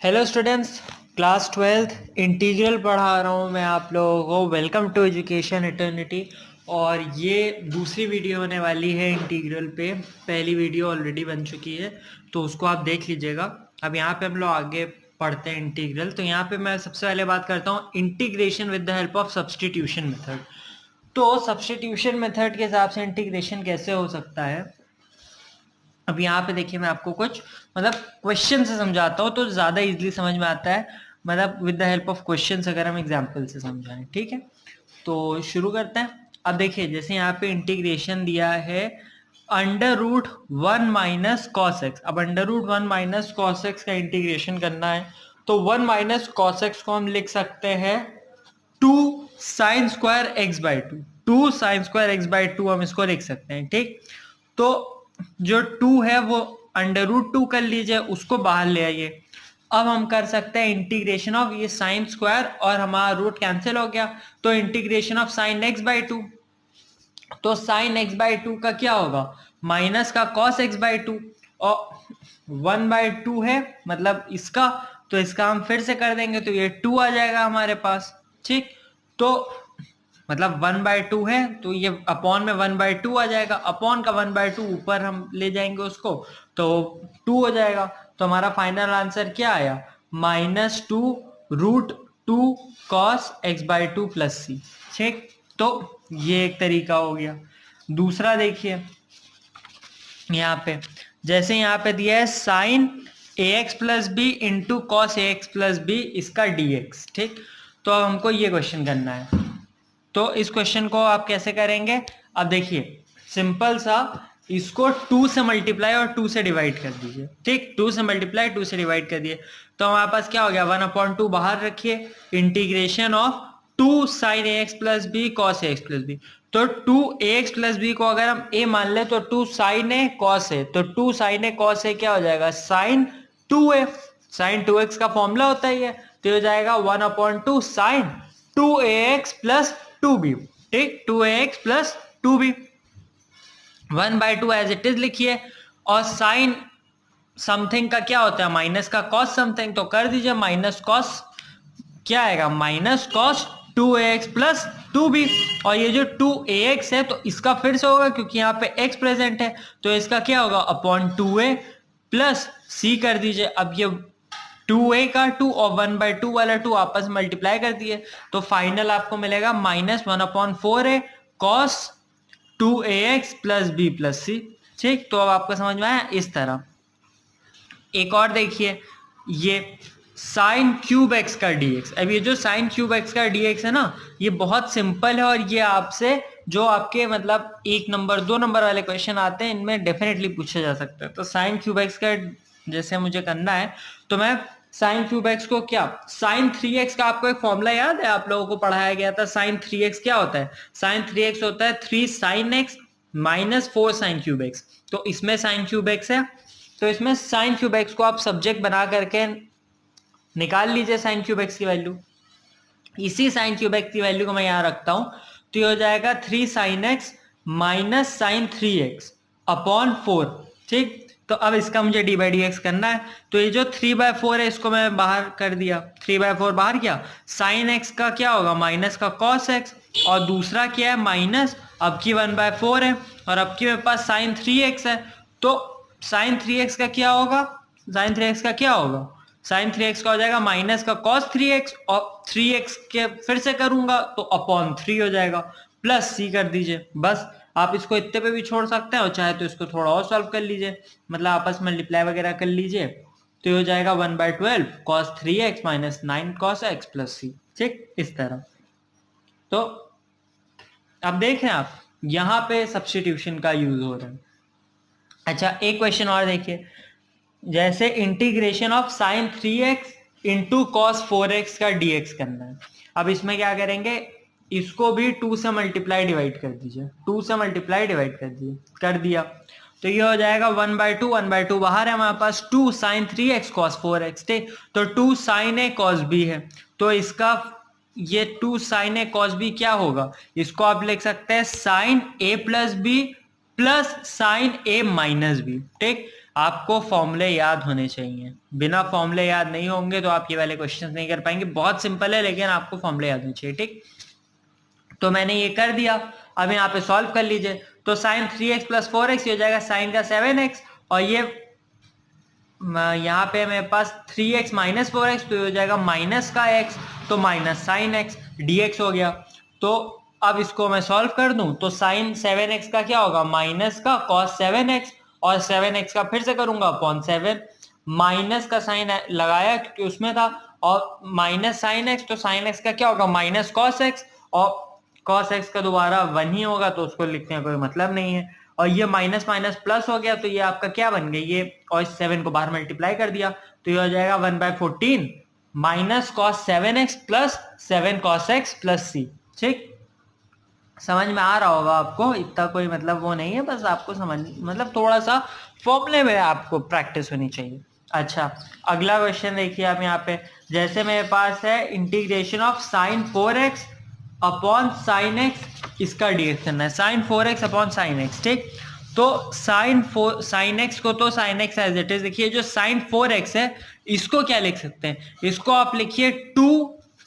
Hello students, class 12th integral पढ़ा रहा हूँ मैं आप लोगों को। Welcome to education eternity. और ये दूसरी वीडियो होने वाली है इंटीग्रल पे। पहली वीडियो ऑलरेडी बन चुकी है तो उसको आप देख लीजिएगा। अब यहाँ पे हम लोग आगे पढ़ते हैं इंटीग्रल। तो यहाँ पे मैं सबसे पहले बात करता हूँ integration with the help of substitution method. तो सब्सटीट्यूशन मेथड के हिसाब से इंटीग्रेशन कैसे हो सकता है। अब यहाँ पे देखिए, मैं आपको कुछ मतलब क्वेश्चन से समझाता हूँ तो ज्यादा इजीली समझ में आता है, मतलब with the help of questions अगर हम एग्जांपल से समझाएं। ठीक है, तो शुरू करते हैं। अब देखिए, जैसे यहाँ पे इंटीग्रेशन दिया है अंडर रूट 1 - cos x। अब अंडर रूट 1 - cos x का इंटीग्रेशन करना है तो 1 - cos x को हम लिख सकते हैं 2 sin² x/2। 2 sin² x/2 हम इसको लिख सकते हैं। ठीक, तो जो 2 है वो अंडर रूट 2 कर लीजिए, उसको बाहर ले आइए। अब हम कर सकते हैं इंटीग्रेशन ऑफ ये साइन स्क्वायर और हमारा रूट कैंसिल हो गया, तो इंटीग्रेशन ऑफ साइन x/2। तो साइन x/2 का क्या होगा, माइनस का cos x/2। और 1/2 है मतलब इसका, तो इसका हम फिर से कर देंगे तो ये 2 आ जाएगा हमारे पास। ठीक, तो मतलब 1/2 है तो ये अपॉन में 1/2 आ जाएगा। अपॉन का 1/2 ऊपर हम ले जाएंगे उसको तो 2 हो जाएगा। तो हमारा फाइनल आंसर क्या आया, -2√2 cos x/2 प्लस सी। ठीक, तो ये एक तरीका हो गया। दूसरा देखिए, यहाँ पे जैसे यहाँ पे दिया है sine ax plus b into cos ax plus b इसका dx। ठीक, तो अब हमको ये क्वेश्चन करना है। तो इस क्वेश्चन को आप कैसे करेंगे, अब देखिए सिंपल सा, इसको 2 से मल्टीप्लाई और 2 से डिवाइड कर दीजिए। ठीक, 2 से मल्टीप्लाई 2 से डिवाइड कर दिए तो हमारे पास क्या हो गया, 1/2 बाहर रखिए, integration of 2 sin ax plus b cos ax plus b. तो 2ax प्लस बी को अगर हम a मान ले तो 2 sin a cos a, तो 2 sin a cos a क्या हो जाएगा, sin 2a। sin 2x का फॉर्मूला होता ही है, तो हो जाएगा 1/2 sin 2ax प्लस 2b। ठीक, 2ax plus 2b 1/2 as it is लिखिए। और साइन समथिंग का क्या होता है, माइनस का कॉस समथिंग, तो कर दीजिए माइनस कॉस, क्या आएगा -cos 2ax प्लस 2b। और ये जो 2ax है तो इसका फिर से होगा क्योंकि यहाँ पे x प्रेजेंट है, तो इसका क्या होगा अपॉन 2a प्लस c कर दीजिए। अब ये 2a का 2 और 1/2 वाला 2 आपस में मल्टीप्लाई कर दिए तो फाइनल आपको मिलेगा -1/4a cos 2ax plus b plus c। ठीक, तो अब आपको समझ में आया इस तरह। एक और देखिए, ये साइन क्यूब एक्स का dx। अब ये जो साइन क्यूब एक्स का dx है ना, ये बहुत सिंपल है और ये आपसे जो आपके मतलब 1 नंबर 2 नंबर वाले क्वेश्चन आते हैं इनमें डेफिनेटली पूछा जा सकता है। तो साइन क्यूब एक्स का जैसे मुझे करना है तो मैं साइन क्यूब एक्स को क्या, साइन 3x का आपको एक फॉर्मूला याद है, आप लोगों को पढ़ाया गया था। साइन 3x क्या होता है, साइन 3x होता है 3 sin x minus 4 sine cube x. तो इसमें साइन क्यूब एक्स है तो इसमें साइन क्यूब एक्स को आप सब्जेक्ट बना करके निकाल लीजिए साइन क्यूब एक्स की वैल्यू। इसी साइन क्यूब एक्स की वैल्यू को मैं यहां रखता हूं तो ये हो जाएगा 3 sin x minus sine 3x upon 4। ठीक, तो अब इसका मुझे d/dx करना है तो ये जो 3/4 है इसको मैं बाहर कर दिया, 3/4 बाहर किया। साइन x का क्या होगा, माइनस का cos x, और दूसरा क्या है माइनस, अब की 1/4 है और अब की मेरे पास साइन 3x है। तो साइन 3x का क्या होगा, साइन 3x का क्या होगा, साइन 3x का हो जाएगा माइनस का cos 3x और 3x के फिर से करूंगा तो अपॉन 3 हो जाएगा, प्लस c कर दीजिए। बस आप इसको इतने पे भी छोड़ सकते हैं और चाहे तो इसको थोड़ा और सॉल्व कर लीजिए, मतलब आपस में मल्टीप्लाई वगैरह कर लीजिए तो ये हो जाएगा 1/12 cos 3x minus 9 cos x plus c। ठीक, इस तरह। तो अब देखें आप यहां पे सब्स्टिट्यूशन का यूज हो रहा है। अच्छा, एक क्वेश्चन और देखिए, जैसे integration of sine 3x into cos 4x का dx करना है। अब इसमें क्या करेंगे, इसको भी 2 से मल्टीप्लाई डिवाइड कर दीजिए, 2 से मल्टीप्लाई डिवाइड कर दिया तो ये हो जाएगा 1/2, 1/2 बाहर है हमारे पास, 2 sin 3x cos 4x। ठीक, तो 2 sin a cos b है तो इसका ये 2 sin a cos b क्या होगा, इसको आप लिख सकते हैं sin a plus b plus sine a minus b. ठीक, आपको फॉर्मूले याद होने चाहिए, बिना फॉर्मूले याद नहीं होंगे तो आप ये वाले क्वेश्चन नहीं कर पाएंगे। बहुत सिंपल है लेकिन आपको फॉर्मूले याद होने चाहिए, ठीक। तो मैंने ये कर दिया, अब यहाँ पे सॉल्व कर लीजिए। तो साइन 3x प्लस 4x ये हो जाएगा साइन का 7x, और ये यहाँ पे मेरे पास 3x माइनस 4x, तो ये हो जाएगा माइनस का x, तो माइनस साइन x dx हो गया। तो अब इसको मैं सॉल्व कर दूं तो साइन 7x का क्या होगा, माइनस का cos 7x, और 7x का फिर से करूंगा अपॉन 7, माइनस का साइन लगाया क्योंकि उसमें था, और माइनस साइन x, तो साइन x का क्या होगा, माइनस cos x, और cos x का दोबारा 1 ही होगा तो उसको लिखने का कोई मतलब नहीं है। और ये माइनस माइनस प्लस हो गया, तो ये आपका क्या बन गया, ये और 7 को बाहर मल्टीप्लाई कर दिया तो ये हो जाएगा 1/14 minus cos 7x plus 7 cos x plus c। ठीक, समझ में आ रहा होगा आपको, इतना कोई मतलब वो नहीं है, बस आपको समझ मतलब थोड़ा सा फॉर्मूले में आपको प्रैक्टिस होनी चाहिए। अच्छा, अगला क्वेश्चन देखिए आप यहाँ पे, जैसे मेरे पास है integration of sine 4x upon sine x, इसका डीएक्स करना है, sign 4x upon sine x. ठीक, तो साइन एक्स को तो sine x as it is देखिए, जो साइन 4x है इसको क्या लिख सकते हैं, इसको आप लिखिए 2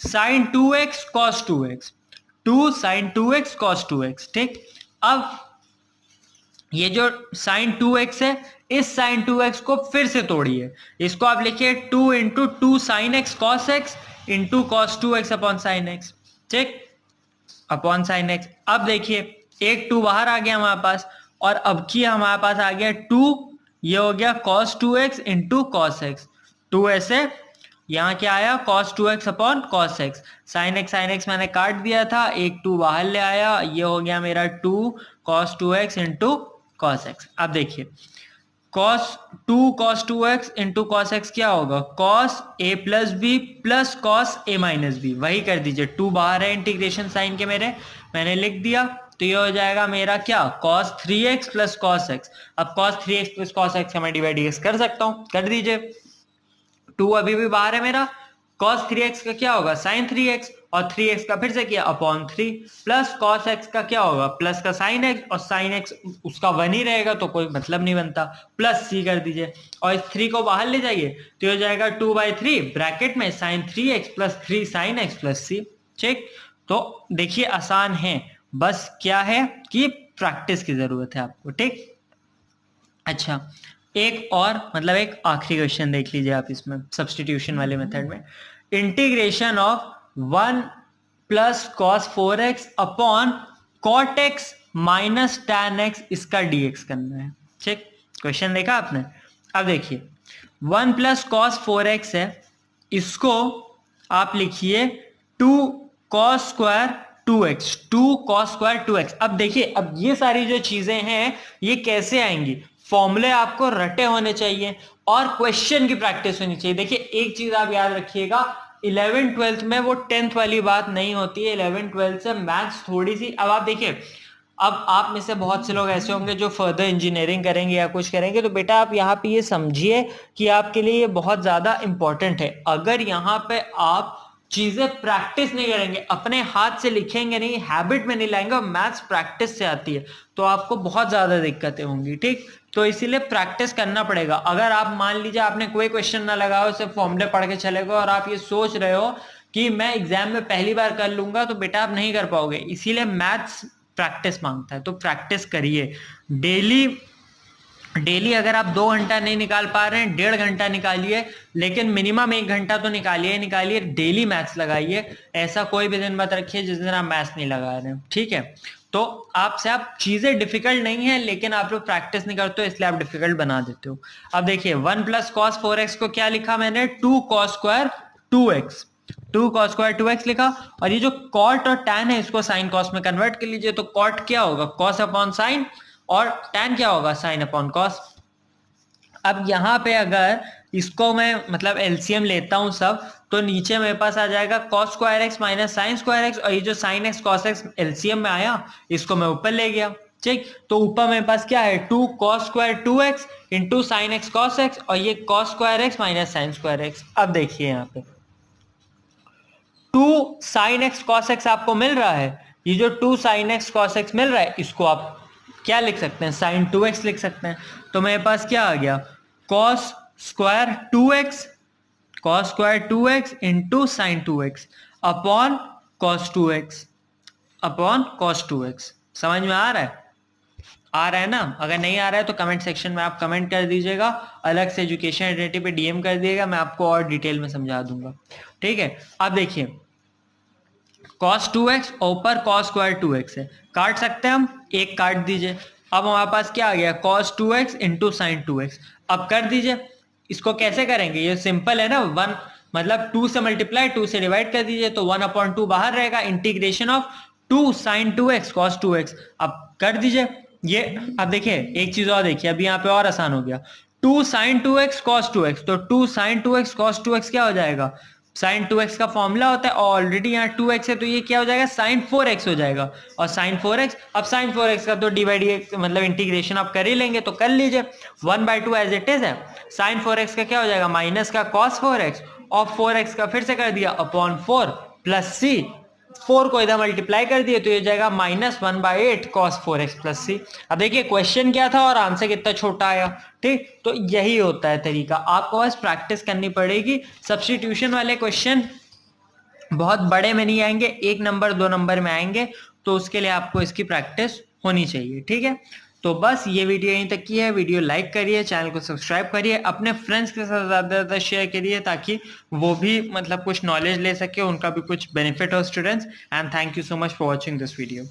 sign 2x cos 2x, 2 sign 2x cos 2x। ठीक, अब ये जो साइन 2x है इस साइन 2x को फिर से तोड़िए, इसको आप लिखिए 2 into 2 sine x cos x into cos 2x upon sine x. ठीक, अपॉन साइन एक्स। अब देखिए एक 2 बाहर आ गया हमारे पास, और अब की हमारे पास आ गया 2, ये हो गया cos 2x into cos x, 2 ऐसे यहाँ क्या आया cos 2x upon cos x, sine x मैंने काट दिया था, एक 2 बाहर ले आया, ये हो गया मेरा 2 cos 2x into cos x. अब देखिए cos 2x into cos x क्या होगा, cos a plus b plus cos a minus b, वही कर दीजिए, 2 बाहर है इंटीग्रेशन साइन के मेरे, मैंने लिख दिया, तो ये हो जाएगा मेरा क्या cos 3x plus cos x। अब cos 3x plus cos x का मैं डिवाइड dx कर सकता हूं, कर दीजिए, 2 अभी भी बाहर है मेरा, cos 3x का क्या होगा sin 3x, और 3x का फिर से किया अपॉन 3, प्लस cos x का क्या होगा प्लस का sin x, और sin x उसका 1 ही रहेगा तो कोई मतलब नहीं बनता, प्लस c कर दीजिए, और इस 3 को बाहर ले जाइए तो हो जाएगा 2/3 ब्रैकेट में sin 3x plus 3 sin x plus c। ठीक, तो देखिए आसान है, बस क्या है कि प्रैक्टिस की जरूरत है आपको। ठीक, अच्छा एक और मतलब एक आखिरी क्वेश्चन देख लीजिए आप इसमें सब्स्टिट्यूशन वाले मेथड में, integration of 1 plus cos 4x upon cot x minus tan x, इसका dx करना है। ठीक, क्वेश्चन देखा आपने। अब देखिए 1 प्लस कॉस 4x है, इसको आप लिखिए 2 cos square 2x, 2 cos square 2x। अब देखिए अब ये सारी जो चीजें हैं ये कैसे आएंगी, फॉर्मूले आपको रटे होने चाहिए और क्वेश्चन की प्रैक्टिस होनी चाहिए। देखिए एक चीज आप याद रखिएगा, 11th-12th में वो 10th वाली बात नहीं होती है, 11th-12th से मैथ्स थोड़ी सी, अब आप देखिए अब आप में से बहुत से लोग ऐसे होंगे जो फर्दर इंजीनियरिंग करेंगे या कुछ करेंगे, तो बेटा आप यहाँ पे ये समझिए कि आपके लिए ये बहुत ज्यादा इंपॉर्टेंट है। अगर यहाँ पे आप चीजें प्रैक्टिस नहीं करेंगे, अपने हाथ से लिखेंगे नहीं, हैबिट में नहीं लाएंगे, और मैथ्स प्रैक्टिस से आती है, तो आपको बहुत ज्यादा दिक्कतें होंगी। ठीक, तो इसीलिए प्रैक्टिस करना पड़ेगा। अगर आप मान लीजिए आपने कोई क्वेश्चन ना लगाया, सिर्फ फॉर्मूले पढ़ के चले गए और आप ये सोच रहे हो कि मैं एग्जाम में पहली बार कर लूंगा, तो बेटा आप नहीं कर पाओगे। इसीलिए मैथ्स प्रैक्टिस मांगता है, तो प्रैक्टिस करिए डेली अगर आप 2 घंटा नहीं निकाल पा रहे हैं 1.5 घंटा निकालिए, लेकिन मिनिमम 1 घंटा तो निकालिए, डेली मैथ्स लगाइए। ऐसा कोई भी दिन मत रखिए जिस दिन आप मैथ्स नहीं लगा रहे हैं। ठीक है, तो आपसे आप चीजें डिफिकल्ट नहीं है लेकिन आप लोग प्रैक्टिस नहीं करते हो, इसलिए आप डिफिकल्ट बना देते हो। अब देखिए 1 प्लस कॉस 4x को क्या लिखा मैंने, 2 cos square 2x, 2 cos square 2x लिखा, और ये जो कॉट और टैन है इसको साइन कॉस में कन्वर्ट कर लीजिए, तो कॉट क्या होगा कॉस अपॉन साइन, और टैन क्या होगा साइन अपॉन कॉस। अब यहाँ पे अगर इसको मैं मतलब एलसीएम लेता हूं सब, तो नीचे मेरे पास आ जाएगा cos square x minus sine square x, और ये जो sine x cos x LCM में आया इसको मैं ऊपर ले गया। ठीक, तो ऊपर मेरे पास क्या है 2 cos square 2x into sine x cos x, और ये cos square x minus sine square x. अब देखिए यहाँ पे 2 साइन एक्स कॉस एक्स आपको मिल रहा है, ये जो 2 साइन एक्स कॉस एक्स मिल रहा है इसको आप क्या लिख सकते हैं, साइन 2x लिख सकते हैं। तो मेरे पास क्या आ गया cos square 2x into sine 2x upon cos 2x। समझ में आ रहा है ना? अगर नहीं आ रहा है तो कमेंट सेक्शन में आप कमेंट कर दीजिएगा, अलग से एजुकेशन आइडेंटिटी पे डीएम कर दिएगा, मैं आपको और डिटेल में समझा दूंगा। ठीक है, अब देखिए cos 2x ऊपर cos स्क्वायर 2x है, काट सकते हैं हम, एक काट दीजिए। अब हमारे पास क्या आ गया, cos 2x into sine 2x। अब कर दीजिए, इसको कैसे करेंगे, ये सिंपल है ना, 1 मतलब 2 से मल्टीप्लाई 2 से डिवाइड कर दीजिए तो 1/2 बाहर रहेगा, integration of 2 sign 2x cos 2x। अब कर दीजिए ये। अब देखिए एक चीज और देखिए, अभी यहाँ पे और आसान हो गया, 2 साइन 2x cos 2x, तो 2 साइन 2x cos 2x क्या हो जाएगा, साइन 2x का फॉर्मूला होता है, ऑलरेडी यहाँ 2x है तो ये क्या हो जाएगा, साइन 4x हो जाएगा। और साइन 4x, अब साइन 4x का तो डिवाइड मतलब इंटीग्रेशन आप कर ही लेंगे, तो कर लीजिए, 1/2 एज इट इज है। साइन 4x का क्या हो जाएगा, माइनस का cos 4x, और 4x का फिर से कर दिया अपॉन 4 प्लस c, 4 को इधर मल्टीप्लाई कर दिए तो ये जाएगा -1/8 cos 4x प्लस c। अब देखिए क्वेश्चन क्या था और आंसर कितना छोटा आया। ठीक, तो यही होता है तरीका, आपको बस प्रैक्टिस करनी पड़ेगी। सब्स्टिट्यूशन वाले क्वेश्चन बहुत बड़े में नहीं आएंगे, 1 नंबर 2 नंबर में आएंगे, तो उसके लिए आपको इसकी प्रैक्टिस होनी चाहिए। ठीक है, तो बस ये वीडियो यहीं तक की है। वीडियो लाइक करिए, चैनल को सब्सक्राइब करिए, अपने फ्रेंड्स के साथ ज़्यादा से ज़्यादा शेयर करिए ताकि वो भी मतलब कुछ नॉलेज ले सके, उनका भी कुछ बेनिफिट हो students. And thank you so much for watching this video.